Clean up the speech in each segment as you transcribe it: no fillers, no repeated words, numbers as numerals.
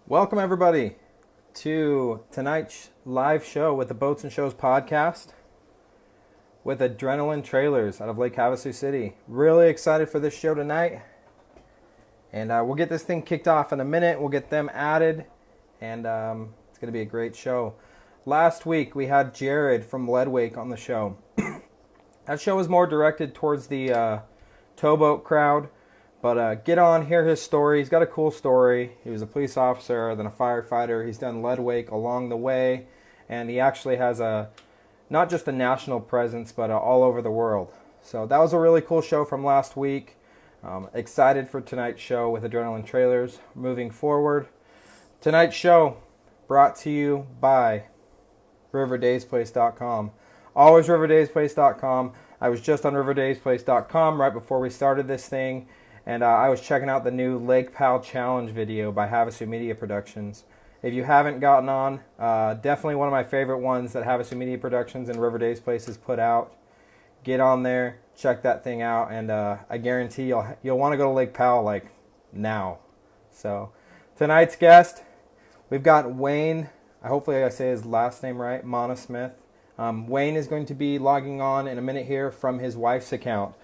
Welcome, everybody, to tonight's live show with the Boats and Shows podcast with Adrenaline Trailers out of Lake Havasu City. Really excited for this show tonight. And we'll get this thing kicked off in a minute. We'll get them added. And it's going to be a great show. Last week, we had Jared from Leadwake on the show. That show was more directed towards the towboat crowd. But get on, hear his story. He's got a cool story. He was a police officer, then a firefighter. He's done leadwake along the way. And he actually has not just a national presence, but all over the world. So that was a really cool show from last week. Excited for tonight's show with Adrenaline Trailers. Moving forward, tonight's show brought to you by RiverDaysPlace.com. Always RiverDaysPlace.com. I was just on RiverDaysPlace.com right before we started this thing. And I was checking out the new Lake Pal Challenge video by Havasu Media Productions. If you haven't gotten on, definitely one of my favorite ones that Havasu Media Productions and River Days Place has put out. Get on there, check that thing out, and I guarantee you'll want to go to Lake Pal like now. So tonight's guest, we've got Wayne. Hopefully I say his last name right, Monasmith. Wayne is going to be logging on in a minute here from his wife's account.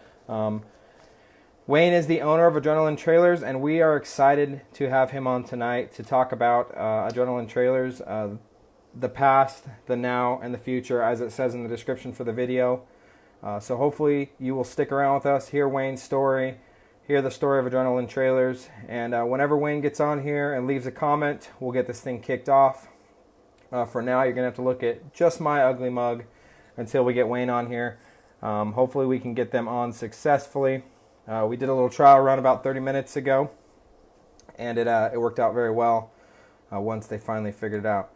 Wayne is the owner of Adrenaline Trailers, and we are excited to have him on tonight to talk about Adrenaline Trailers, the past, the now, and the future, as it says in the description for the video. So hopefully you will stick around with us, hear Wayne's story, hear the story of Adrenaline Trailers, and whenever Wayne gets on here and leaves a comment, we'll get this thing kicked off. For now, you're going to have to look at just my ugly mug until we get Wayne on here. Hopefully we can get them on successfully. We did a little trial run about 30 minutes ago, and it worked out very well once they finally figured it out.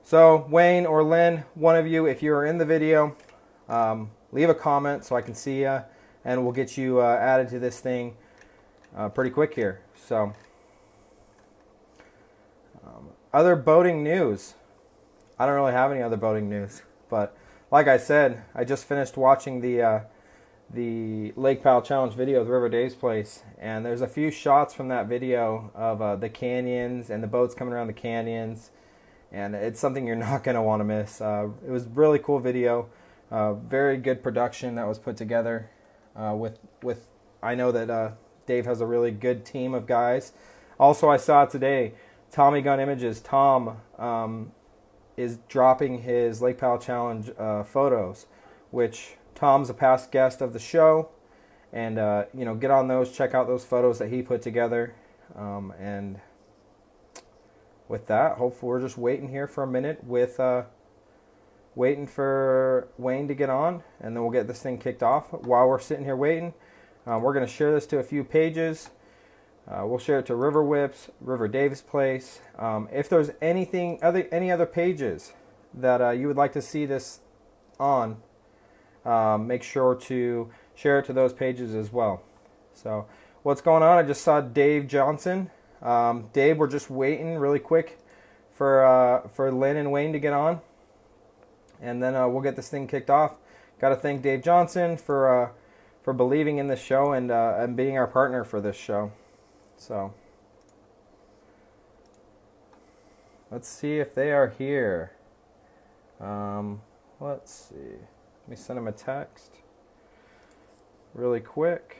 So Wayne or Lynn, one of you, if you are in the video, leave a comment so I can see you, and we'll get you added to this thing pretty quick here. So other boating news. I don't really have any other boating news, but like I said, I just finished watching the Lake Pal Challenge video with River Days Place, and there's a few shots from that video of the canyons and the boats coming around the canyons, and it's something you're not going to want to miss. It was a really cool video, very good production that was put together with I know that Dave has a really good team of guys. Also, I saw today, Tommy Gun Images, Tom is dropping his Lake Pal Challenge photos, which Tom's a past guest of the show, and get on those, check out those photos that he put together, and with that, hopefully we're just waiting here for a minute with waiting for Wayne to get on, and then we'll get this thing kicked off. While we're sitting here waiting, we're going to share this to a few pages. We'll share it to River Whips, River Davis Place. If there's any other pages that you would like to see this on, make sure to share it to those pages as well. So what's going on? I just saw Dave Johnson. Dave, we're just waiting really quick for Lynn and Wayne to get on, and then we'll get this thing kicked off. Got to thank Dave Johnson for believing in this show and being our partner for this show. So let's see if they are here. Let's see. Let me send them a text really quick.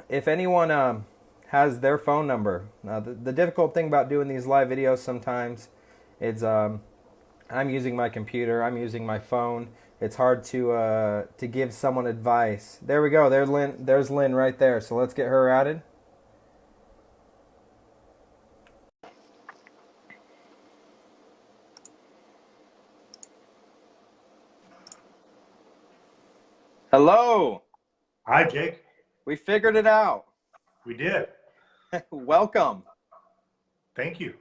If anyone has their phone number, the difficult thing about doing these live videos sometimes is I'm using my computer, I'm using my phone. It's hard to give someone advice. There we go. There's Lynn right there. So let's get her added. Hello. Hi, Jake. We figured it out. We did. Welcome. Thank you.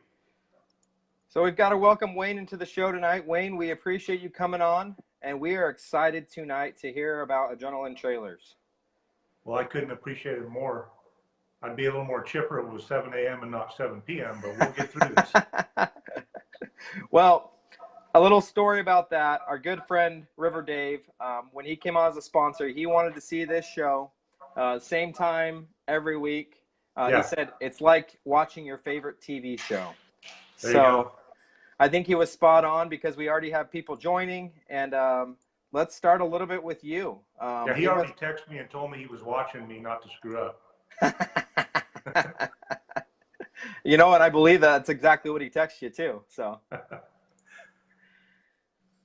So we've got to welcome Wayne into the show tonight. Wayne, we appreciate you coming on, and we are excited tonight to hear about Adrenaline Trailers. Well, I couldn't appreciate it more. I'd be a little more chipper if it was 7 a.m. and not 7 p.m., but we'll get through this. Well, a little story about that. Our good friend River Dave, when he came on as a sponsor, he wanted to see this show same time every week. Yeah. He said it's like watching your favorite TV show. There you go. I think he was spot on because we already have people joining. And let's start a little bit with you. Yeah, he already texted me and told me he was watching me not to screw up. You know what? I believe that's exactly what he texted you too. So,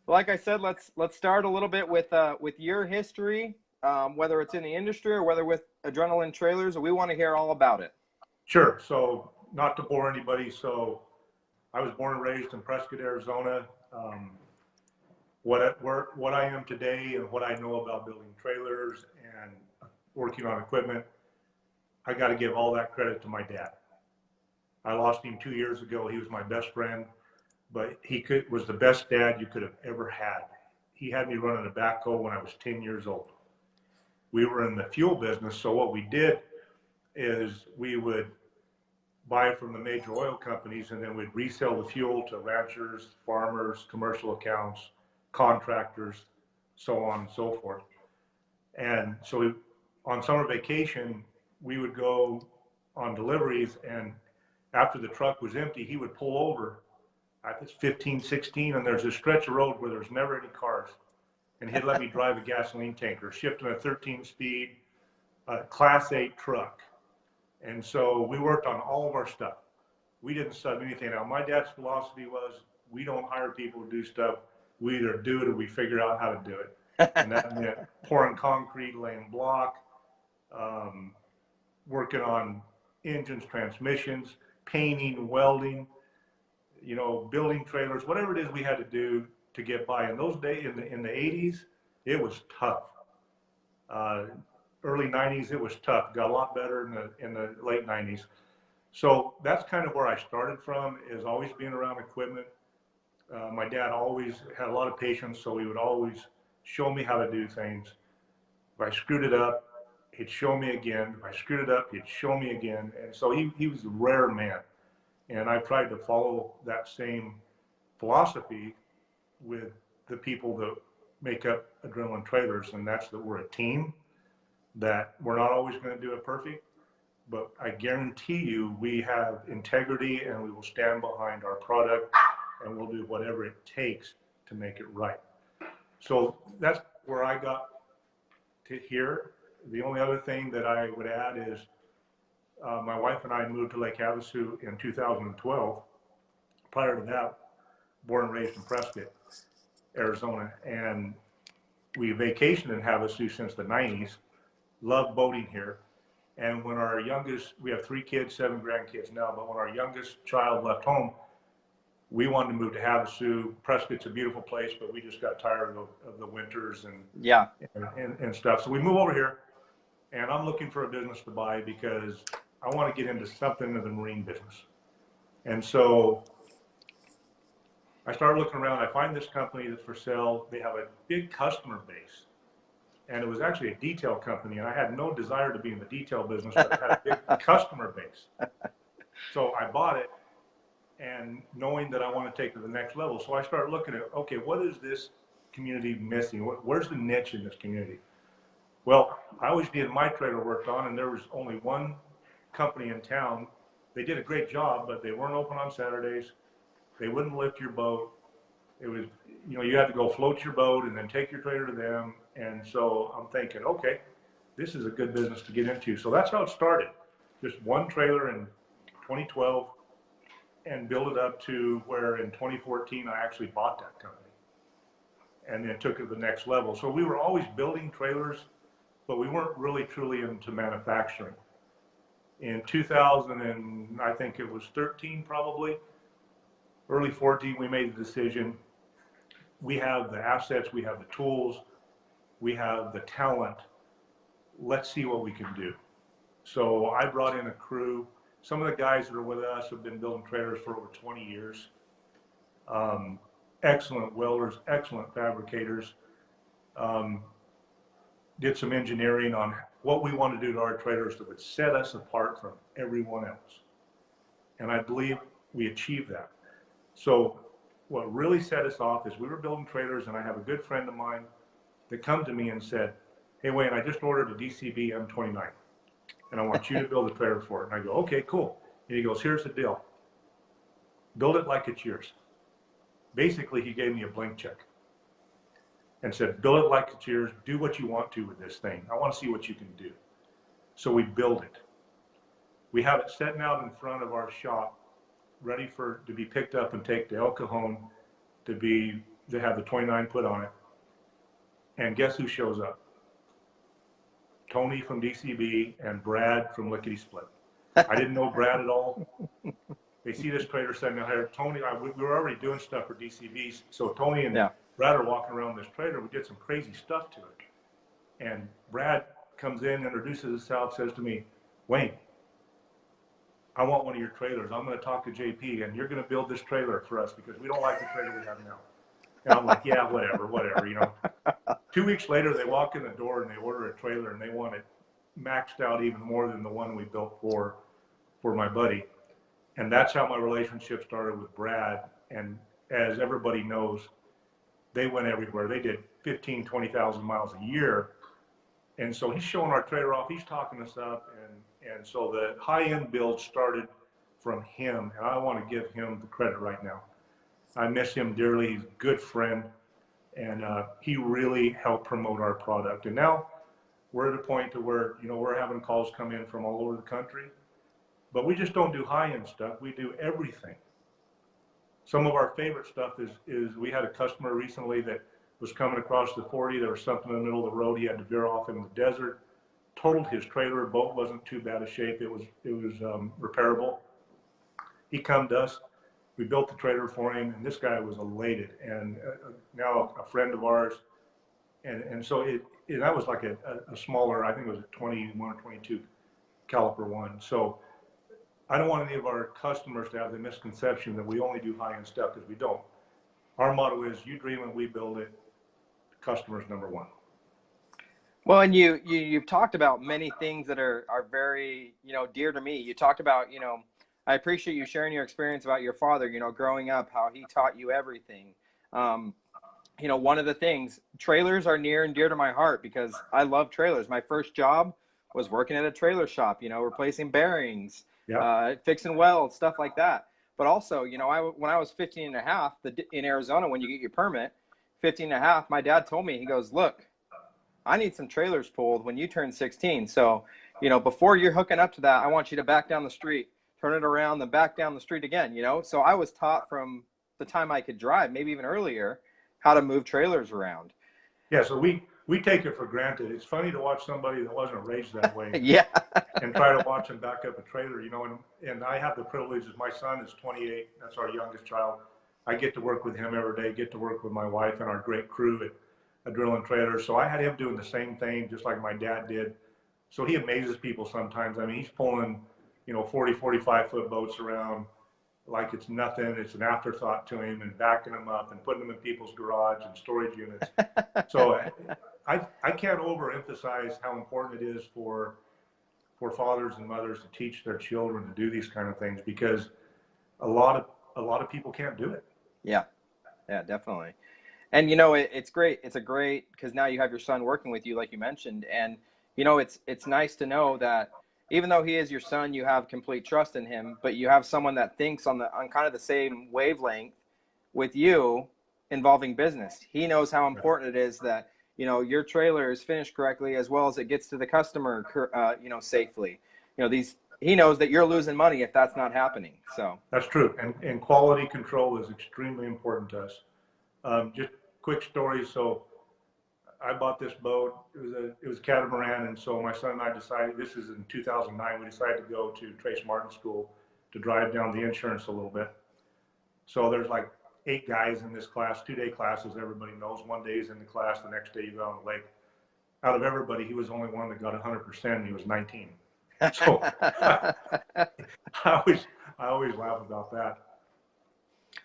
like I said, let's start a little bit with your history, whether it's in the industry or whether with Adrenaline Trailers. We want to hear all about it. Sure. So, not to bore anybody, so I was born and raised in Prescott, Arizona. What I am today and what I know about building trailers and working on equipment, I got to give all that credit to my dad. I lost him 2 years ago. He was my best friend, but was the best dad you could have ever had. He had me running a backhoe when I was 10 years old. We were in the fuel business, so what we did is we would buy from the major oil companies, and then we'd resell the fuel to ranchers, farmers, commercial accounts, contractors, so on and so forth. And so on summer vacation, we would go on deliveries, and after the truck was empty, he would pull over. I think it's 15, 16, and there's a stretch of road where there's never any cars. And he'd let me drive a gasoline tanker, shifting a 13-speed Class 8 truck. And so we worked on all of our stuff. We didn't sub anything out. My dad's philosophy was, we don't hire people to do stuff. We either do it or we figure out how to do it. And that meant pouring concrete, laying block, working on engines, transmissions, painting, welding, building trailers, whatever it is we had to do to get by. In those days, in the 80s, it was tough. Early 90s, it was tough. Got a lot better in the late 90s. So that's kind of where I started from, is always being around equipment. My dad always had a lot of patience, so he would always show me how to do things. If I screwed it up, he'd show me again. If I screwed it up, he'd show me again. And so he was a rare man. And I tried to follow that same philosophy with the people that make up Adrenaline Trailers, and that's that we're a team, that we're not always going to do it perfect, but I guarantee you we have integrity and we will stand behind our product and we'll do whatever it takes to make it right. So that's where I got to here. The only other thing that I would add is my wife and I moved to Lake Havasu in 2012. Prior to that, born and raised in Prescott, Arizona, and we vacationed in Havasu since the 90s. Love boating here. And when our youngest, we have 3 kids, 7 grandkids now, but when our youngest child left home, we wanted to move to Havasu. Prescott's a beautiful place, but we just got tired of the winters and stuff. So we moved over here, and I'm looking for a business to buy because I want to get into something in the marine business. And so I started looking around. I find this company that's for sale. They have a big customer base. And it was actually a detail company, and I had no desire to be in the detail business, but it had a big customer base. So I bought it, and knowing that I want to take it to the next level. So I started looking at, okay, what is this community missing? Where's the niche in this community? Well, I always needed my trailer worked on, and there was only one company in town. They did a great job, but they weren't open on Saturdays. They wouldn't lift your boat. It was, you had to go float your boat and then take your trailer to them. And so I'm thinking, okay, this is a good business to get into. So that's how it started. Just one trailer in 2012 and build it up to where in 2014, I actually bought that company and then took it to the next level. So we were always building trailers, but we weren't really truly into manufacturing. In 2000, and I think it was 13 probably, early 14, we made the decision. We have the assets, we have the tools, we have the talent. Let's see what we can do. So I brought in a crew. Some of the guys that are with us have been building trailers for over 20 years. Excellent welders, excellent fabricators. Did some engineering on what we want to do to our trailers that would set us apart from everyone else. And I believe we achieved that. So what really set us off is we were building trailers, and I have a good friend of mine that come to me and said, hey, Wayne, I just ordered a DCB M29, and I want you to build a trailer for it. And I go, okay, cool. And he goes, here's the deal. Build it like it's yours. Basically, he gave me a blank check and said, build it like it's yours. Do what you want to with this thing. I want to see what you can do. So we build it. We have it sitting out in front of our shop, ready to be picked up and take to El Cajon to have the 29 put on it. And guess who shows up? Tony from DCB and Brad from Lickety Split. I didn't know Brad at all. They see this trailer sitting out here. Tony, we were already doing stuff for DCBs. So Tony and Brad are walking around this trailer. We did some crazy stuff to it. And Brad comes in, introduces himself, says to me, Wayne, I want one of your trailers. I'm going to talk to JP, and you're going to build this trailer for us because we don't like the trailer we have now. And I'm like, yeah, whatever, you know. 2 weeks later, they walk in the door and they order a trailer, and they want it maxed out even more than the one we built for my buddy. And that's how my relationship started with Brad. And as everybody knows, they went everywhere. They did 15, 20,000 miles a year. And so he's showing our trailer off. He's talking us up. And so the high-end build started from him. And I want to give him the credit right now. I miss him dearly. He's a good friend. And he really helped promote our product. And now we're at a point to where, you know, we're having calls come in from all over the country. But we just don't do high-end stuff. We do everything. Some of our favorite stuff is we had a customer recently that was coming across the 40. There was something in the middle of the road. He had to veer off in the desert. Totaled his trailer. Boat wasn't too bad a shape. It was repairable. He come to us. We built the trailer for him, and this guy was elated. And now a friend of ours. And so that was like a smaller, I think it was a 21 or 22 caliper one. So I don't want any of our customers to have the misconception that we only do high-end stuff, because we don't. Our motto is, you dream it, we build it. Customers number one. Well, and you've talked about many things that are very, you know, dear to me. You talked about, you know, I appreciate you sharing your experience about your father, you know, growing up, how he taught you everything. You know, one of the things, trailers are near and dear to my heart because I love trailers. My first job was working at a trailer shop, you know, replacing bearings, fixing welds, stuff like that. But also, you know, when I was 15 and a half, in Arizona, when you get your permit, 15 and a half, my dad told me, he goes, look, I need some trailers pulled when you turn 16. So, you know, before you're hooking up to that, I want you to back down the street, turn it around, then back down the street again, you know? So I was taught from the time I could drive, maybe even earlier, how to move trailers around. Yeah, so we take it for granted. It's funny to watch somebody that wasn't raised that way. Yeah. And try to watch them back up a trailer, you know, and I have the privilege, as my son is 28, that's our youngest child. I get to work with him every day, get to work with my wife and our great crew at Drilling Trailers. So I had him doing the same thing, just like my dad did. So he amazes people sometimes. I mean, he's pulling, you know, 40, 45-foot boats around like it's nothing. It's an afterthought to him, and backing them up and putting them in people's garage and storage units. So I can't overemphasize how important it is for fathers and mothers to teach their children to do these kind of things, because a lot of people can't do it. Yeah, definitely. And, you know, it's great. It's because now you have your son working with you, like you mentioned. And, you know, it's nice to know that even though he is your son, you have complete trust in him, but you have someone that thinks on kind of the same wavelength with you involving business. He knows how important it is that, you know, your trailer is finished correctly, as well as it gets to the customer, you know, safely. You know, he knows that you're losing money if that's not happening. So that's true. And quality control is extremely important to us. Just quick story. So I bought this boat. It was a catamaran, and so my son and I decided, this is in 2009, we decided to go to Trace Martin School to drive down the insurance a little bit. So there's like 8 guys in this class, 2-day classes, everybody knows. One day is in the class, the next day you go on the lake. Out of everybody, he was the only one that got 100%, and he was 19. So I always laugh about that.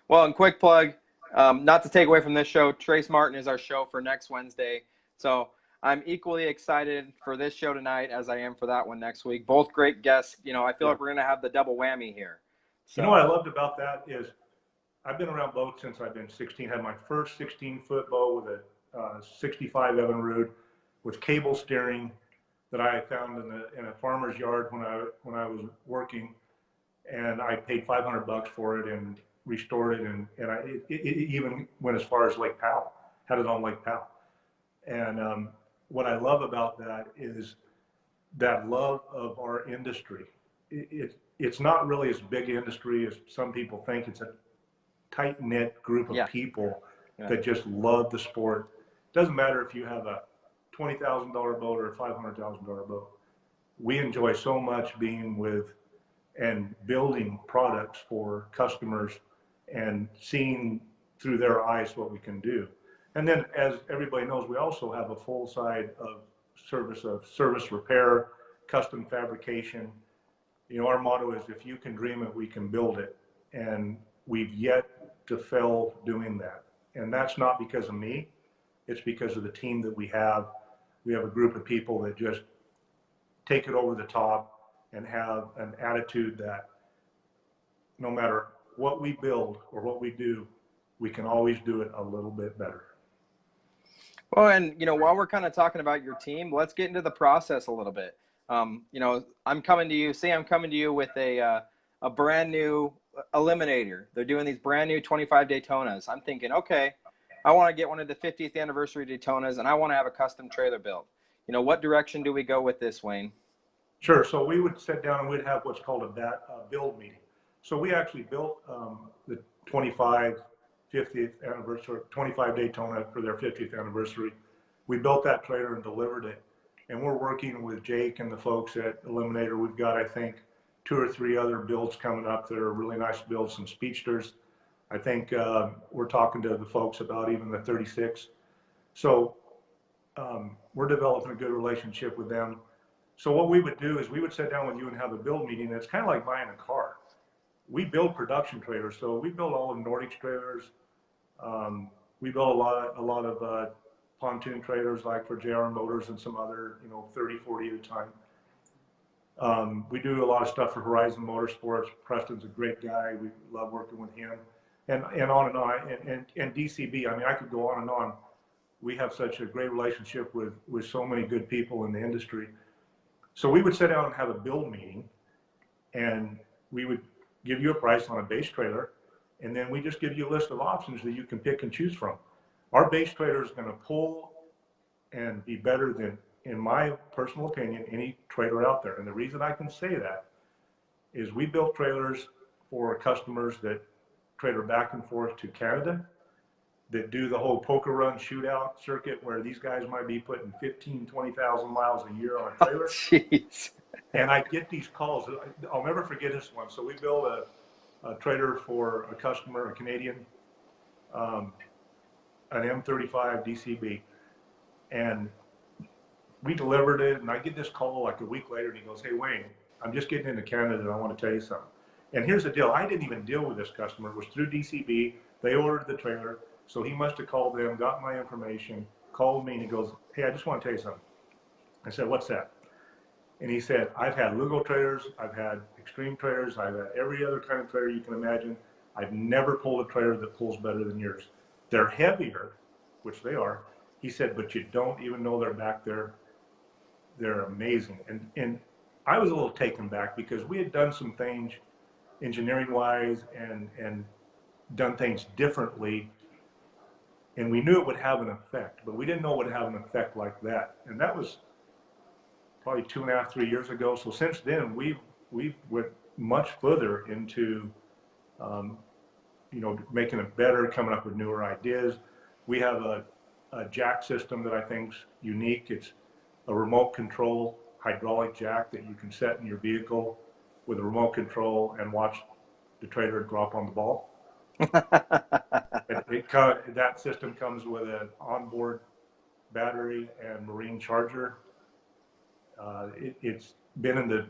Well, and quick plug, not to take away from this show, Trace Martin is our show for next Wednesday. So I'm equally excited for this show tonight as I am for that one next week. Both great guests. You know, I feel like we're going to have the double whammy here. So. You know what I loved about that is I've been around boats since I've been 16. Had my first 16-foot boat with a 65 Evinrude with cable steering that I found in a farmer's yard when I was working, and I paid $500 for it and restored it, and it even went as far as Lake Powell. Had it on Lake Powell, and what I love about that is that love of our industry. It's not really as big an industry as some people think. It's a tight-knit group of people that just love the sport. Doesn't matter if you have a $20,000 boat or a $500,000 boat. We enjoy so much being with and building products for customers and seeing through their eyes what we can do. And then, as everybody knows, we also have a full side of service repair, custom fabrication. You know, our motto is, if you can dream it, we can build it. And we've yet to fail doing that. And that's not because of me. It's because of the team that we have. We have a group of people that just take it over the top and have an attitude that no matter what we build or what we do, we can always do it a little bit better. Well, and, you know, while we're kind of talking about your team, let's get into the process a little bit. You know, I'm coming to you with a brand new eliminator. They're doing these brand new 25 Daytonas. I'm thinking, okay, I want to get one of the 50th anniversary Daytonas, and I want to have a custom trailer built. You know, what direction do we go with this, Wayne? Sure. So we would sit down and we'd have what's called a build meeting. So we actually built the 50th anniversary, 25 Daytona for their 50th anniversary. We built that trailer and delivered it. And we're working with Jake and the folks at Eliminator. We've got, I think, 2 or 3 other builds coming up that are really nice builds, some speedsters. I think we're talking to the folks about even the 36. So we're developing a good relationship with them. So what we would do is we would sit down with you and have a build meeting. It's kind of like buying a car. We build production trailers. So we build all of Nordic trailers. We build a lot of pontoon trailers, like for JR Motors and some other, 30, 40 at a time. We do a lot of stuff for Horizon Motorsports. Preston's a great guy. We love working with him, and on and on. And DCB. I mean, I could go on and on. We have such a great relationship with so many good people in the industry. So we would sit down and have a build meeting, and we would give you a price on a base trailer, and then we just give you a list of options that you can pick and choose from. Our base trailer is going to pull and be better than, in my personal opinion, any trailer out there. And the reason I can say that is we built trailers for customers that trailer back and forth to Canada, that do the whole poker run shootout circuit where these guys might be putting 15, 20,000 miles a year on a trailer. Jeez. And I get these calls. I'll never forget this one. So we built a trailer for a customer, a Canadian, an M35 DCB. And we delivered it, and I get this call like a week later, and he goes, "Hey, Wayne, I'm just getting into Canada, and I want to tell you something." And here's the deal. I didn't even deal with this customer. It was through DCB. They ordered the trailer. So he must have called them, got my information, called me, and he goes, "Hey, I just want to tell you something." I said, "What's that?" And he said, "I've had Lugo trailers, I've had extreme trailers, I've had every other kind of trailer you can imagine. I've never pulled a trailer that pulls better than yours. They're heavier," which they are. He said, "but you don't even know they're back there. They're amazing." And I was a little taken back because we had done some things engineering-wise and done things differently. And we knew it would have an effect, but we didn't know it would have an effect like that. And that was probably 2.5, 3 years ago. So since then, we went much further into, making it better, coming up with newer ideas. We have a jack system that I think's unique. It's a remote control hydraulic jack that you can set in your vehicle with a remote control and watch the trailer drop on the ball. That system comes with an onboard battery and marine charger. It's been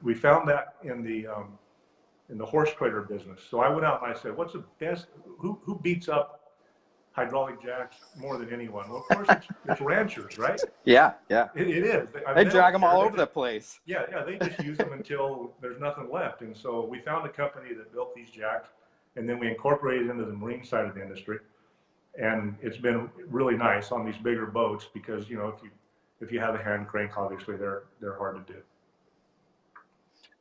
we found that in the horse trailer business. So I went out and I said, "What's the best? Who beats up hydraulic jacks more than anyone. Well, of course, it's ranchers, right? Yeah, yeah. It is. I They mean, drag don't them all care. over the place. Yeah, yeah, they just use them until there's nothing left. And so we found a company that built these jacks, and then we incorporated into the marine side of the industry. And it's been really nice on these bigger boats because, you know, if you have a hand crank, obviously they're hard to do.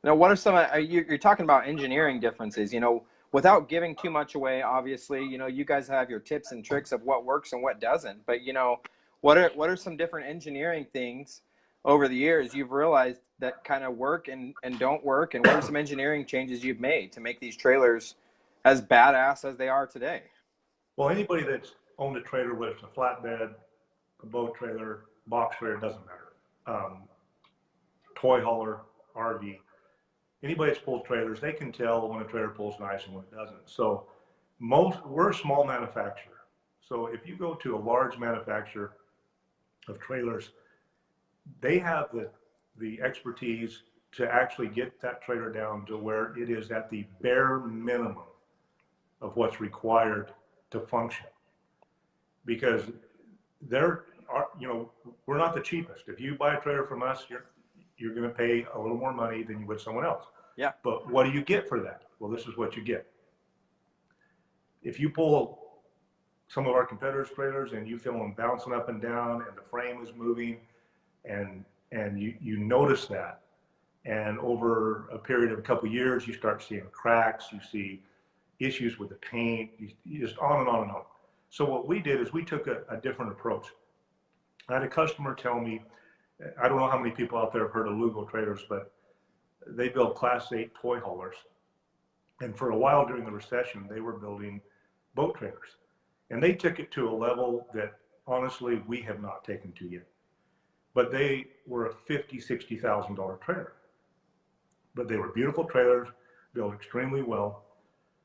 Now, what are some, you're talking about engineering differences, you know, without giving too much away, obviously, you know, you guys have your tips and tricks of what works and what doesn't, but, you know, what are some different engineering things over the years you've realized that kind of work and don't work, and what are some engineering changes you've made to make these trailers as badass as they are today? Well, anybody that's owned a trailer, whether it's a flatbed, a boat trailer, box trailer, doesn't matter. Toy hauler, RV, anybody that's pulled trailers, they can tell when a trailer pulls nice and when it doesn't. So we're a small manufacturer. So if you go to a large manufacturer of trailers, they have the expertise to actually get that trailer down to where it is at the bare minimum of what's required to function. Because you know, we're not the cheapest. If you buy a trailer from us, you're going to pay a little more money than you would someone else. Yeah. But what do you get for that? Well, this is what you get. If you pull some of our competitors' trailers and you feel them bouncing up and down and the frame is moving and you notice that, and over a period of a couple of years, you start seeing cracks, you see issues with the paint, you just on and on and on. So what we did is we took a different approach. I had a customer tell me, I don't know how many people out there have heard of Lugo trailers, but they build Class 8 toy haulers. And for a while during the recession, they were building boat trailers. And they took it to a level that honestly we have not taken to yet. But they were a $50,000, $60,000 trailer. But they were beautiful trailers, built extremely well.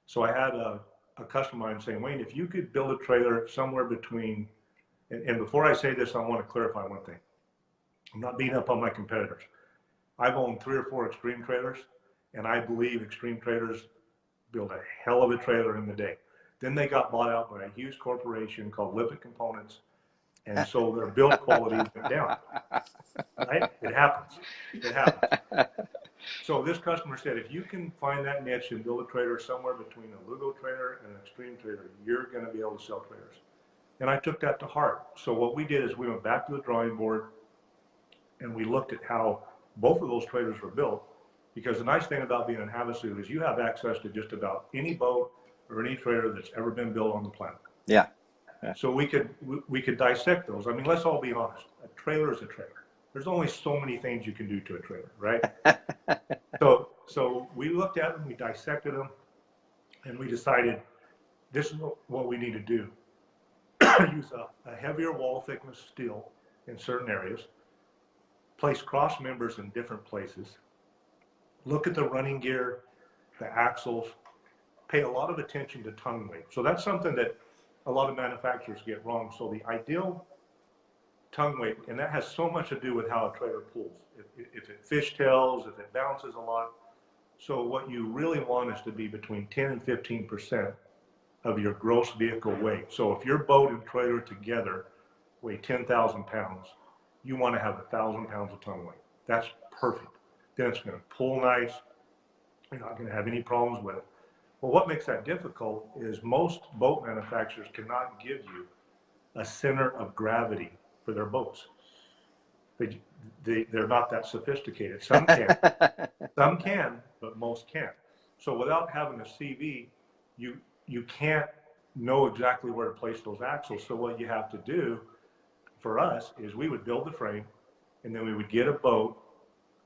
So I had a customer of mine saying, Wayne, if you could build a trailer somewhere between, and before I say this, I want to clarify one thing. I'm not beating up on my competitors. I've owned 3 or 4 Extreme trailers, and I believe Extreme trailers build a hell of a trailer in the day. Then they got bought out by a huge corporation called Lippert Components, and so their build quality went down. Right? It happens. It happens. So this customer said, if you can find that niche and build a trailer somewhere between a Lugo trailer and an Extreme trailer, you're going to be able to sell trailers. And I took that to heart. So what we did is we went back to the drawing board and we looked at how both of those trailers were built. Because the nice thing about being in Havasu is you have access to just about any boat or any trailer that's ever been built on the planet. Yeah. So we could dissect those. I mean, let's all be honest. A trailer is a trailer. There's only so many things you can do to a trailer, right? So we looked at them, we dissected them, and we decided this is what we need to do. Use a heavier wall thickness steel in certain areas, place cross members in different places, look at the running gear, the axles, pay a lot of attention to tongue weight. So that's something that a lot of manufacturers get wrong. So the ideal tongue weight, and that has so much to do with how a trailer pulls. If it fishtails, if it bounces a lot. So what you really want is to be between 10 and 15% of your gross vehicle weight. So if your boat and trailer together weigh 10,000 pounds, you want to have 1,000 pounds of tongue weight. That's perfect. Then it's going to pull nice. You're not going to have any problems with it. Well, what makes that difficult is most boat manufacturers cannot give you a center of gravity for their boats. They're not that sophisticated. Some can. Some can, but most can't. So without having a CV, you can't know exactly where to place those axles. So what you have to do for us is we would build the frame, and then we would get a boat,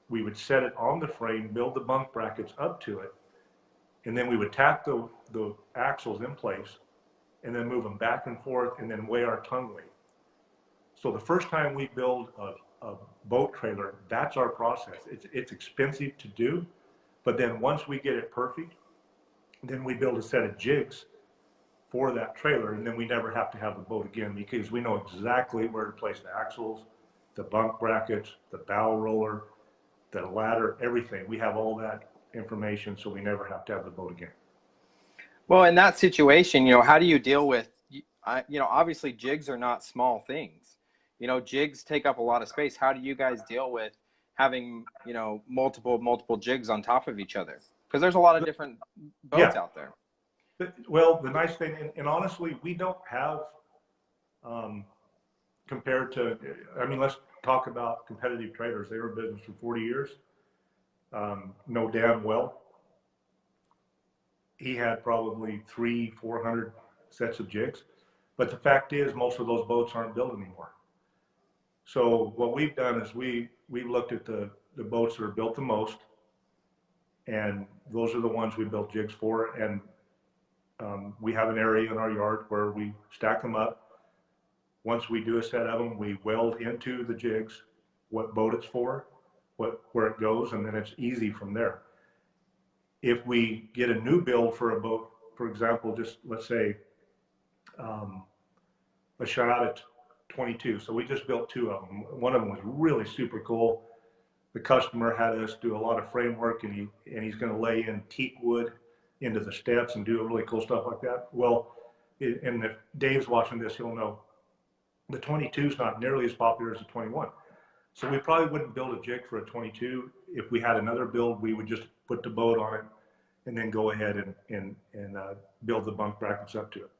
we would set it on the frame, build the bunk brackets up to it, and then we would tack the axles in place, and then move them back and forth, and then weigh our tongue weight. So the first time we build a boat trailer, that's our process. It's expensive to do, but then once we get it perfect, then we build a set of jigs for that trailer, and then we never have to have the boat again because we know exactly where to place the axles, the bunk brackets, the bow roller, the ladder, everything. We have all that information, so we never have to have the boat again. Well, in that situation, you know, how do you deal with obviously jigs are not small things. Jigs take up a lot of space. How do you guys deal with having, multiple jigs on top of each other? Because there's a lot of different boats Yeah. out there. Well, the nice thing, and honestly, we don't have, um, compared to, I mean, let's talk about competitive traders. They were in business for 40 years. Know damn well he had probably 400 sets of jigs. But the fact is, most of those boats aren't built anymore. So what we've done is we've looked at the boats that are built the most, and those are the ones we built jigs for. And we have an area in our yard where we stack them up. Once we do a set of them, we weld into the jigs what boat it's for, where it goes, and then it's easy from there. If we get a new build for a boat, for example, just let's say a Shot 22. So we just built 2 of them. One of them was really super cool. The customer had us do a lot of framework, and he's going to lay in teak wood into the steps and do really cool stuff like that. Well, and if Dave's watching this, he'll know the 22 is not nearly as popular as the 21. So we probably wouldn't build a jig for a 22. If we had another build, we would just put the boat on it and then go ahead and build the bunk brackets up to it.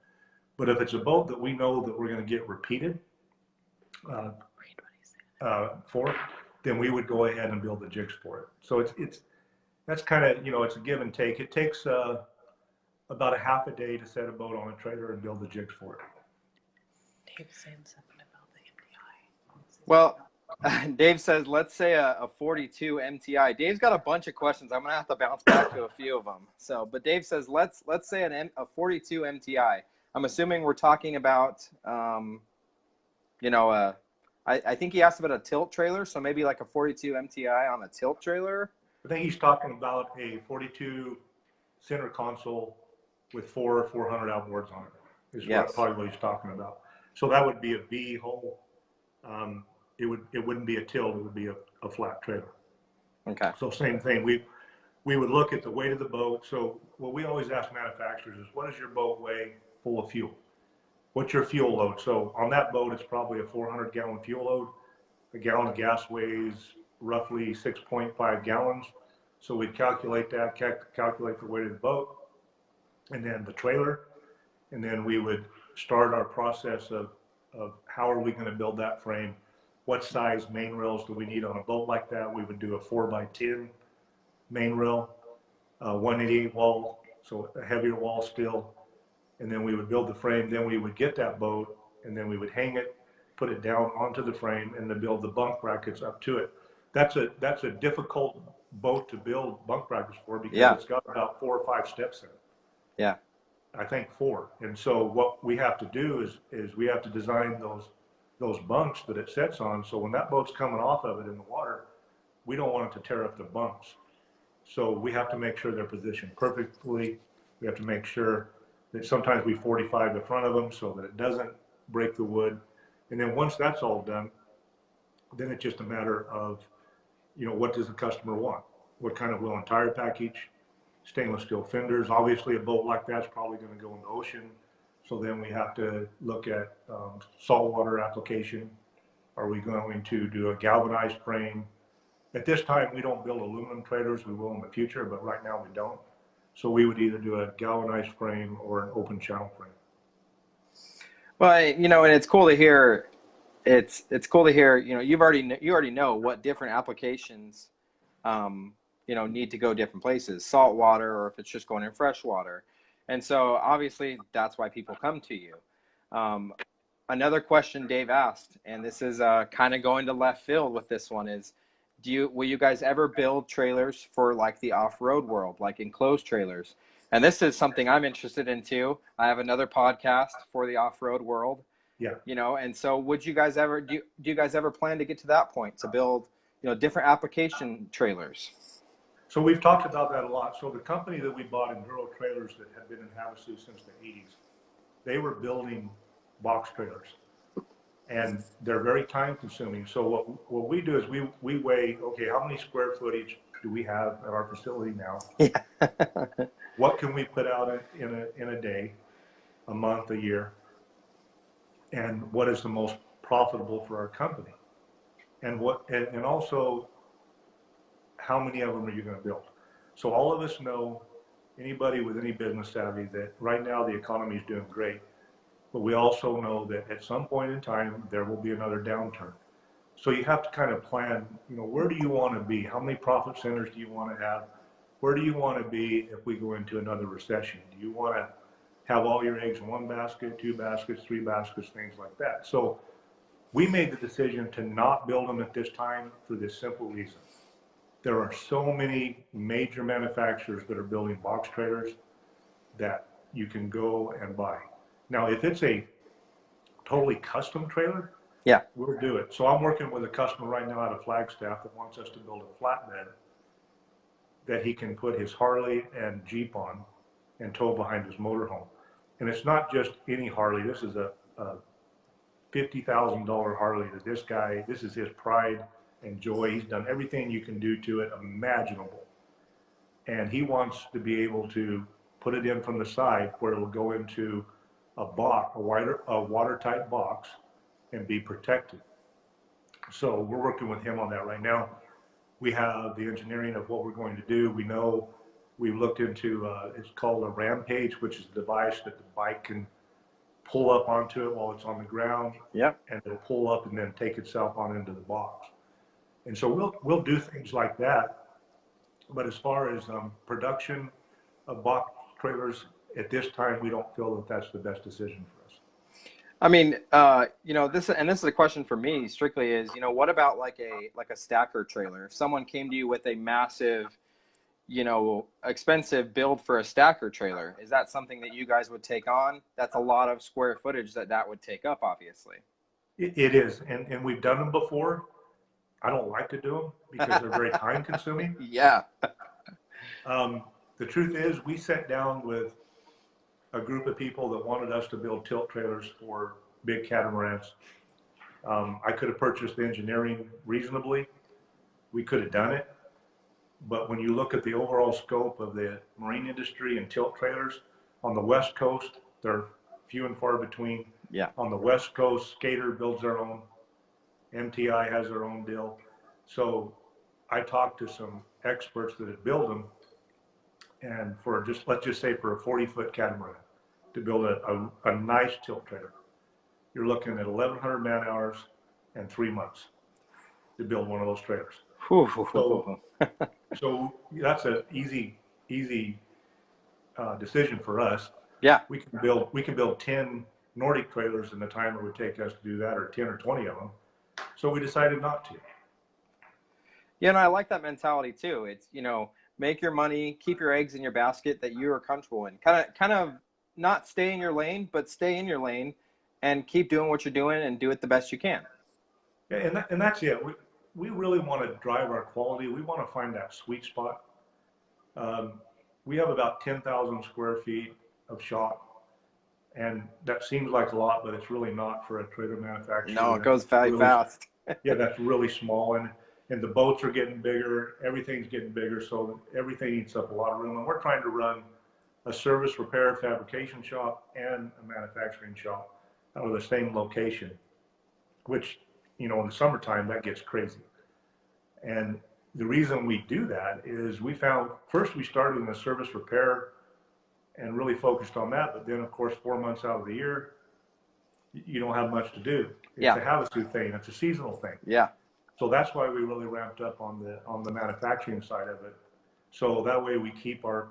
But if it's a boat that we know that we're going to get repeated for, then we would go ahead and build the jigs for it. So that's kind of, it's a give and take. It takes about a half a day to set a boat on a trailer and build the jigs for it. Dave saying something about the MDI. Well, Dave says, let's say a 42 MTI. Dave's got a bunch of questions. I'm going to have to bounce back to a few of them. But Dave says, let's say a 42 MTI. I'm assuming we're talking about, I think he asked about a tilt trailer. So maybe like a 42 MTI on a tilt trailer. I think he's talking about a 42 center console with 400 outboards on it. Is Yes. Probably what he's talking about. So that would be a V hull. It wouldn't be a tilt. It would be a flat trailer. Okay. So same thing. We would look at the weight of the boat. So what we always ask manufacturers is, what does your boat weigh full of fuel? What's your fuel load? So on that boat, it's probably a 400-gallon fuel load. A gallon of gas weighs roughly 6.5 gallons. So we'd calculate that, calculate the weight of the boat, and then the trailer, and then we would start our process of how are we going to build that frame. What size main rails do we need on a boat like that? We would do a 4x10 main rail, 188 wall, so a heavier wall still. And then we would build the frame. Then we would get that boat, and then we would hang it, put it down onto the frame, and then build the bunk brackets up to it. That's a difficult boat to build bunk brackets for, because It's got about 4 or 5 steps in it. Yeah. I think 4. And so what we have to do is we have to design those bunks that it sets on. So when that boat's coming off of it in the water, we don't want it to tear up the bunks. So we have to make sure they're positioned perfectly. We have to make sure that sometimes we 45 the front of them so that it doesn't break the wood. And then once that's all done, then it's just a matter of, what does the customer want? What kind of wheel and tire package? Stainless steel fenders. Obviously a boat like that's probably going to go in the ocean. So then we have to look at saltwater application. Are we going to do a galvanized frame? At this time, we don't build aluminum trailers. We will in the future, but right now we don't. So we would either do a galvanized frame or an open channel frame. Well, and it's cool to hear. It's cool to hear. You already know what different applications, need to go different places, saltwater, or if it's just going in freshwater. And so obviously that's why people come to you. Another question Dave asked, and this is kind of going to left field with this one, is will you guys ever build trailers for like the off-road world, like enclosed trailers? And this is something I'm interested in too. I have another podcast for the off-road world. Yeah. And so would you guys ever, do you guys ever plan to get to that point to build, different application trailers? So we've talked about that a lot. So the company that we bought, Enduro Trailers, that had been in Havasu since the 80s, they were building box trailers, and they're very time consuming. So what we do is we weigh, okay, how many square footage do we have at our facility now? Yeah. What can we put out in a day, a month, a year? and what is the most profitable for our company, and and also how many of them are you going to build. So all of us know, anybody with any business savvy, that right now the economy is doing great, but we also know that at some point in time there will be another downturn. So you have to kind of plan, where do you want to be? How many profit centers do you want to have? Where do you want to be if we go into another recession? Do you want to have all your eggs in one basket, two baskets, three baskets, things like that? So we made the decision to not build them at this time for this simple reason. There are so many major manufacturers that are building box trailers that you can go and buy. Now, if it's a totally custom trailer, Yeah. we'll do it. So I'm working with a customer right now out of Flagstaff that wants us to build a flatbed that he can put his Harley and Jeep on and tow behind his motorhome. And it's not just any Harley. This is a $50,000 Harley that this is his pride and joy. He's done everything you can do to it imaginable. And he wants to be able to put it in from the side where it will go into a box, a watertight box, and be protected. So we're working with him on that right now. We have the engineering of what we're going to do. We know we've looked into, it's called a Rampage, which is a device that the bike can pull up onto it while it's on the ground. Yep. And it'll pull up and then take itself on into the box. And so we'll do things like that. But as far as production of box trailers, at this time, we don't feel that that's the best decision for us. I mean, this is a question for me strictly is, what about like a stacker trailer? If someone came to you with a massive, expensive build for a stacker trailer, is that something that you guys would take on? That's a lot of square footage that would take up, obviously. It is, and we've done them before. I don't like to do them because they're very time consuming. Yeah. The truth is, we sat down with a group of people that wanted us to build tilt trailers for big catamarans. I could have purchased the engineering reasonably. We could have done it. But when you look at the overall scope of the marine industry and tilt trailers, on the West Coast, they're few and far between. Yeah. On the West Coast, Skater builds their own. MTI has their own deal. So I talked to some experts that had built them, and let's just say for a 40-foot catamaran to build a nice tilt trailer, you're looking at 1,100 man hours and 3 months to build one of those trailers. So that's an easy decision for us. Yeah. We can build 10 Nordic trailers in the time it would take us to do that, or 10 or 20 of them. So we decided not to. Yeah, and I like that mentality too. It's, make your money, keep your eggs in your basket that you are comfortable in. Kind of not stay in your lane, but stay in your lane and keep doing what you're doing and do it the best you can. Yeah, and that's it. We really want to drive our quality. We want to find that sweet spot. We have about 10,000 square feet of shop. And that seems like a lot, but it's really not for a trailer manufacturer. No, it goes very fast. Yeah, that's really small. And the boats are getting bigger. Everything's getting bigger. So everything eats up a lot of room. And we're trying to run a service, repair, fabrication shop and a manufacturing shop out of the same location, which, in the summertime, that gets crazy. And the reason we do that is we started in the service repair and really focused on that. But then, of course, 4 months out of the year, you don't have much to do. It's a Havasu thing. It's a seasonal thing. Yeah. So that's why we really ramped up on the manufacturing side of it. So that way we keep our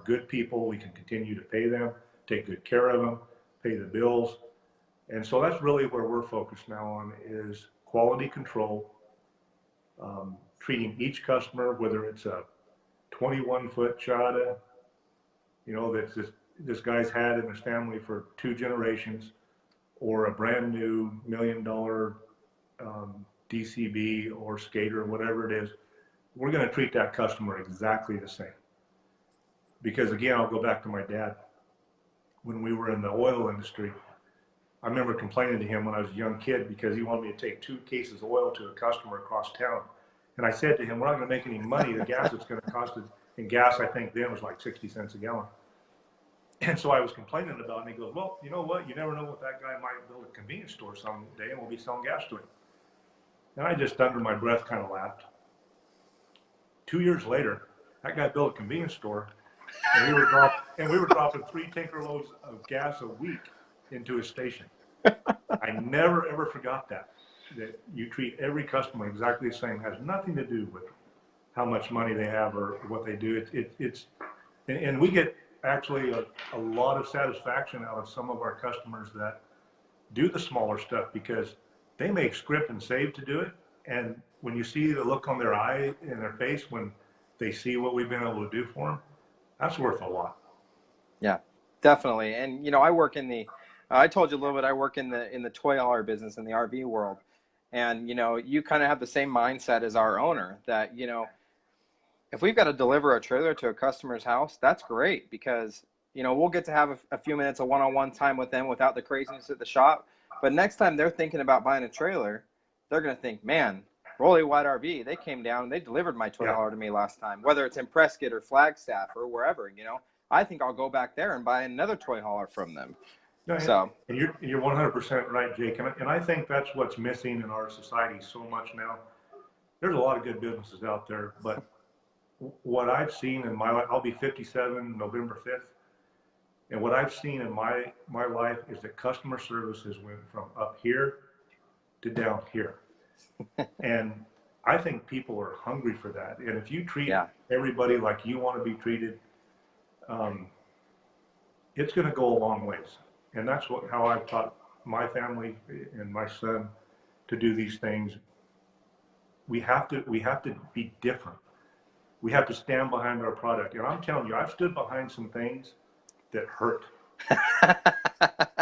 good people. We can continue to pay them, take good care of them, pay the bills. And so that's really where we're focused now on is quality control, treating each customer, whether it's a 21-foot Chata, that this guy's had in his family for 2 generations, or a brand new $1 million DCB or Skater, whatever it is. We're going to treat that customer exactly the same. Because again, I'll go back to my dad. When we were in the oil industry, I remember complaining to him when I was a young kid because he wanted me to take 2 cases of oil to a customer across town. And I said to him, we're not going to make any money. The gas it's going to cost us, and gas I think then was like 60 cents a gallon. And so I was complaining about it, and he goes, well, you know what? You never know what that guy might build a convenience store someday, and we'll be selling gas to him. And I just, under my breath, kind of laughed. 2 years later, that guy built a convenience store, and we were dropping 3 tanker loads of gas a week into his station. I never ever forgot that you treat every customer exactly the same. It has nothing to do with how much money they have or what they do. And we get actually a lot of satisfaction out of some of our customers that do the smaller stuff, because they make script and save to do it. And when you see the look on their eye and their face when they see what we've been able to do for them, that's worth a lot. Yeah, definitely. And, you know, I work in the, I told you a little bit, I work in the toy hauler business in the RV world. And, you know, you kind of have the same mindset as our owner that, you know, if we've got to deliver a trailer to a customer's house, that's great, because, you know, we'll get to have a few minutes of one-on-one time with them without the craziness at the shop. But next time they're thinking about buying a trailer, they're going to think, man, Rolly White RV, they came down and they delivered my toy hauler to me last time, whether it's in Prescott or Flagstaff or wherever, you know. I think I'll go back there and buy another toy hauler from them. No, So, and you're 100% right, Jake. And I think that's what's missing in our society so much now. There's a lot of good businesses out there, but what I've seen in my life, I'll be 57 November 5th. And what I've seen in my life is that customer service has went from up here to down here. And I think people are hungry for that. And if you treat everybody like you want to be treated, it's going to go a long ways. And that's how I've taught my family and my son to do these things. We have to be different. We have to stand behind our product. And I'm telling you, I've stood behind some things that hurt.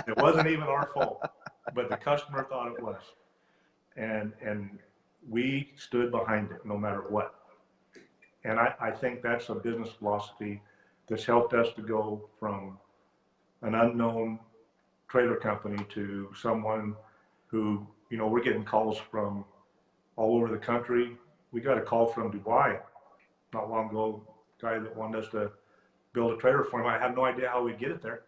It wasn't even our fault, but the customer thought it was. And we stood behind it no matter what. And I think that's a business philosophy that's helped us to go from an unknown trailer company to someone who, you know, we're getting calls from all over the country. We got a call from Dubai not long ago, a guy that wanted us to build a trailer for him. I had no idea how we'd get it there.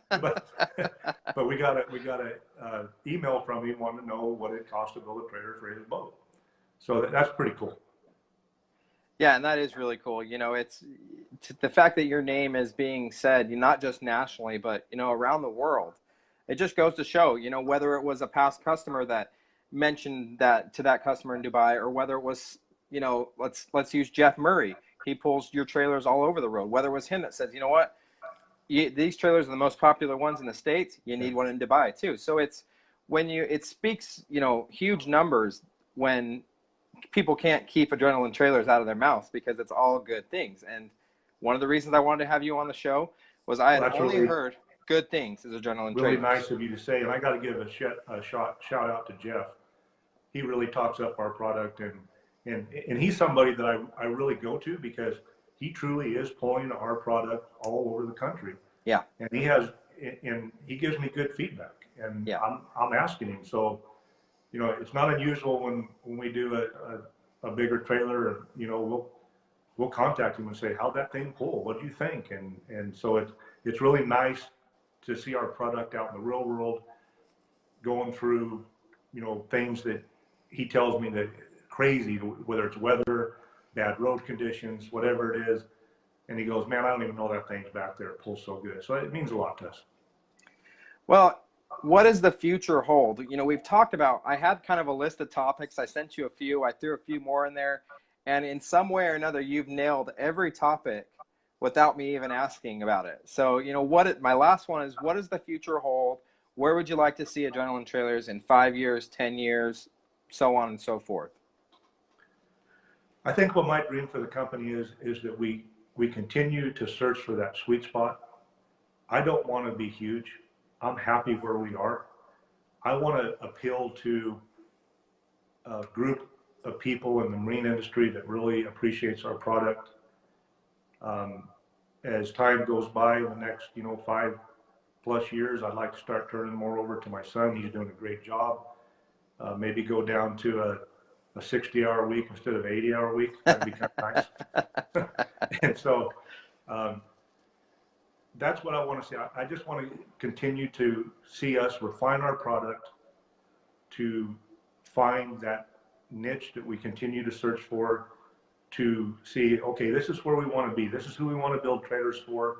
but we got a email from him wanting to know what it cost to build a trailer for his boat. So that's pretty cool. yeah, and that is really cool. You know, it's the fact that your name is being said, not just nationally, but, you know, around the world. It just goes to show, you know, whether it was a past customer that mentioned that to that customer in Dubai, or whether it was, you know, let's use Jeff Murray. He pulls your trailers all over the road. Whether it was him that says, you know what, these trailers are the most popular ones in the States. You need one in Dubai too. So it's it speaks, you know, huge numbers when people can't keep adrenaline trailers out of their mouths, because it's all good things. And one of the reasons I wanted to have you on the show was I had only heard good things as adrenaline trailers. Really nice of you to say, and I got to give a shout out to Jeff. He really talks up our product, and he's somebody that I really go to, because he truly is pulling our product all over the country. Yeah. And he gives me good feedback, and I'm asking him. So, you know, it's not unusual when we do a bigger trailer, you know, we'll contact him and say, how'd that thing pull? What do you think? And so it's really nice to see our product out in the real world, going through, you know, things that he tells me that crazy, whether it's weather, bad road conditions, whatever it is. And he goes, man, I don't even know that thing's back there. It pulls so good. So it means a lot to us. Well, what does the future hold? You know, we've talked about, I had kind of a list of topics. I sent you a few. I threw a few more in there. And in some way or another, you've nailed every topic without me even asking about it. So, you know, my last one is, what does the future hold? Where would you like to see adrenaline trailers in 5 years, 10 years, so on and so forth? I think what my dream for the company is that we continue to search for that sweet spot. I don't want to be huge. I'm happy where we are. I want to appeal to a group of people in the marine industry that really appreciates our product. As time goes by, in the next, you know, 5+ years, I'd like to start turning more over to my son. He's doing a great job. Maybe go down to a 60-hour week instead of 80-hour week. That'd be kind of nice. And so that's what I want to see. I just want to continue to see us refine our product to find that niche that we continue to search for, to see, okay, this is where we want to be. This is who we want to build trailers for.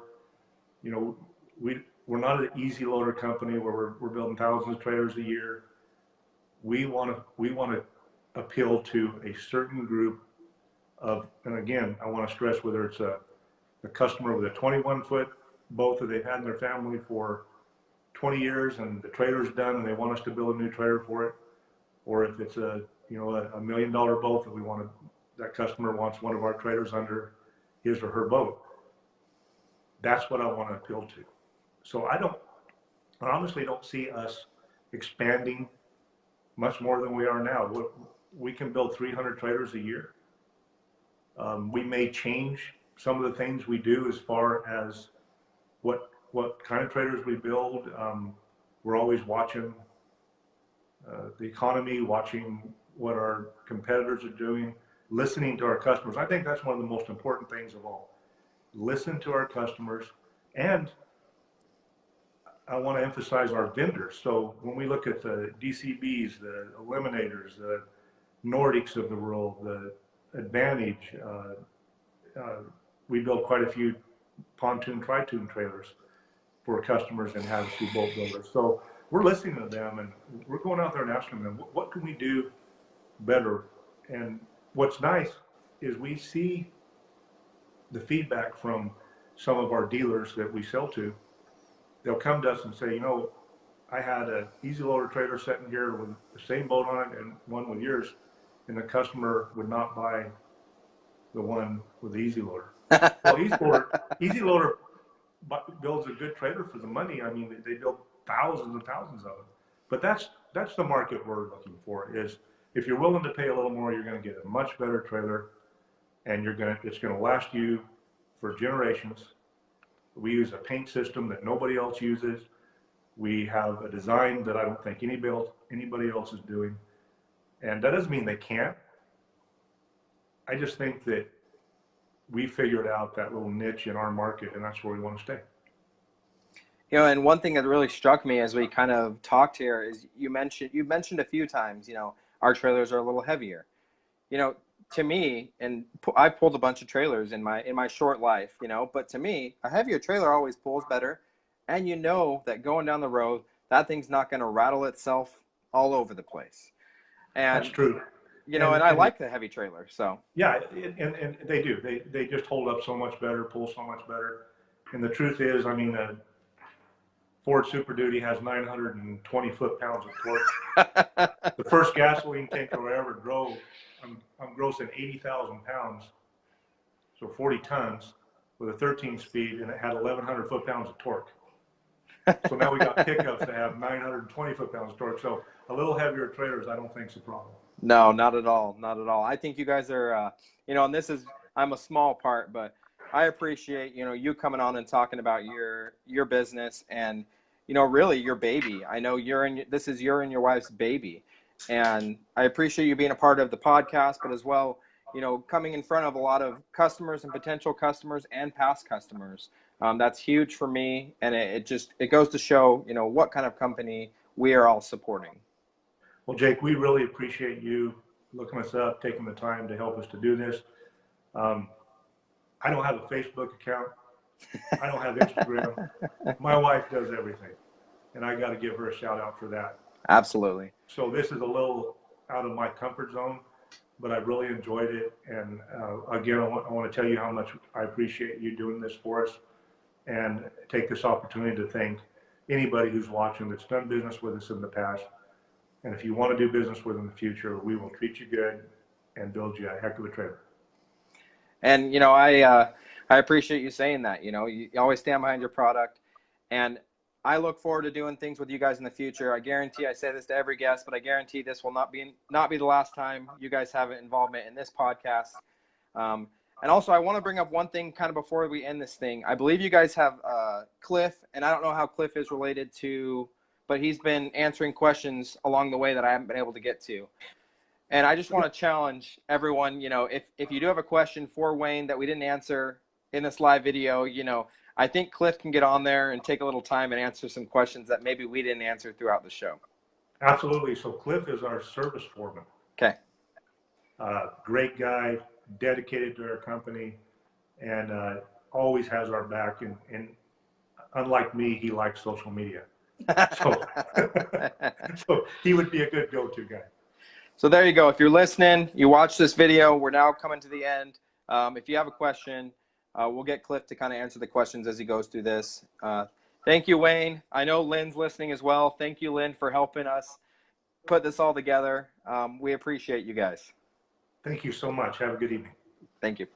You know, we're not an easy loader company where we're building thousands of trailers a year. We want to appeal to a certain group of, and again, I want to stress, whether it's a customer with a 21-foot boat that they've had in their family for 20 years and the trailer's done and they want us to build a new trailer for it, or if it's a $1 million boat that that customer wants one of our trailers under his or her boat. That's what I want to appeal to. So I honestly don't see us expanding much more than we are now. We can build 300 trailers a year. We may change some of the things we do as far as what kind of trailers we build. We're always watching the economy, watching what our competitors are doing, listening to our customers. I think that's one of the most important things of all. Listen to our customers, and I want to emphasize our vendors. So when we look at the DCBs, the Eliminators, the Nordics of the world, the Advantage, we build quite a few pontoon, tri-tune trailers for customers and have two boat builders. So we're listening to them and we're going out there and asking them, what can we do better? And what's nice is we see the feedback from some of our dealers that we sell to. They'll come to us and say, I had an easy loader trailer sitting here with the same boat on it and one with yours, and the customer would not buy the one with the easy loader. Well, easy loader builds a good trailer for the money. I mean, they build thousands and thousands of them. But that's the market we're looking for. Is if you're willing to pay a little more, you're going to get a much better trailer, and it's going to last you for generations. We use a paint system that nobody else uses. We have a design that I don't think anybody else is doing. And that doesn't mean they can't. I just think that we figured out that little niche in our market, and that's where we want to stay. And one thing that really struck me as we kind of talked here is you mentioned a few times, our trailers are a little heavier. To me, and I pulled a bunch of trailers in my short life, but to me, a heavier trailer always pulls better. And that going down the road, that thing's not going to rattle itself all over the place. And that's true. And I like the heavy trailer, so. Yeah, and they do. They just hold up so much better, pull so much better. And the truth is, I mean, Ford Super Duty has 920 foot-pounds of torque. The first gasoline tanker I ever drove, I'm grossing 80,000 pounds, so 40 tons, with a 13-speed, and it had 1,100 foot-pounds of torque. So now we got pickups that have 920 foot-pounds of torque. So a little heavier trailers, I don't think is a problem. No, not at all. Not at all. I think you guys are, and I'm a small part, but I appreciate, you coming on and talking about your business and, really your baby. I know this is your and your wife's baby. And I appreciate you being a part of the podcast, but as well, coming in front of a lot of customers and potential customers and past customers. That's huge for me. And it goes to show, what kind of company we are all supporting. Well, Jake, we really appreciate you looking us up, taking the time to help us to do this. I don't have a Facebook account. I don't have Instagram. My wife does everything, and I got to give her a shout out for that. Absolutely. So this is a little out of my comfort zone, but I really enjoyed it. And again, I want to tell you how much I appreciate you doing this for us, and take this opportunity to thank anybody who's watching that's done business with us in the past. And if you want to do business with in the future, we will treat you good and build you a heck of a trailer. And, I appreciate you saying that. You always stand behind your product. And I look forward to doing things with you guys in the future. I guarantee, I say this to every guest, but I guarantee this will not be the last time you guys have an involvement in this podcast. And also, I want to bring up one thing kind of before we end this thing. I believe you guys have Cliff, and I don't know how Cliff is related to, but he's been answering questions along the way that I haven't been able to get to. And I just want to challenge everyone, if you do have a question for Wayne that we didn't answer in this live video, I think Cliff can get on there and take a little time and answer some questions that maybe we didn't answer throughout the show. Absolutely. So Cliff is our service foreman. Okay. Great guy, dedicated to our company, and always has our back. And unlike me, he likes social media. So, so he would be a good go-to guy. So there you go. If you're listening, you watch this video, we're now coming to the end. If you have a question, we'll get Cliff to kind of answer the questions as he goes through this. Thank you, Wayne. I know Lynn's listening as well. Thank you, Lynn, for helping us put this all together. We appreciate you guys. Thank you so much. Have a good evening. Thank you.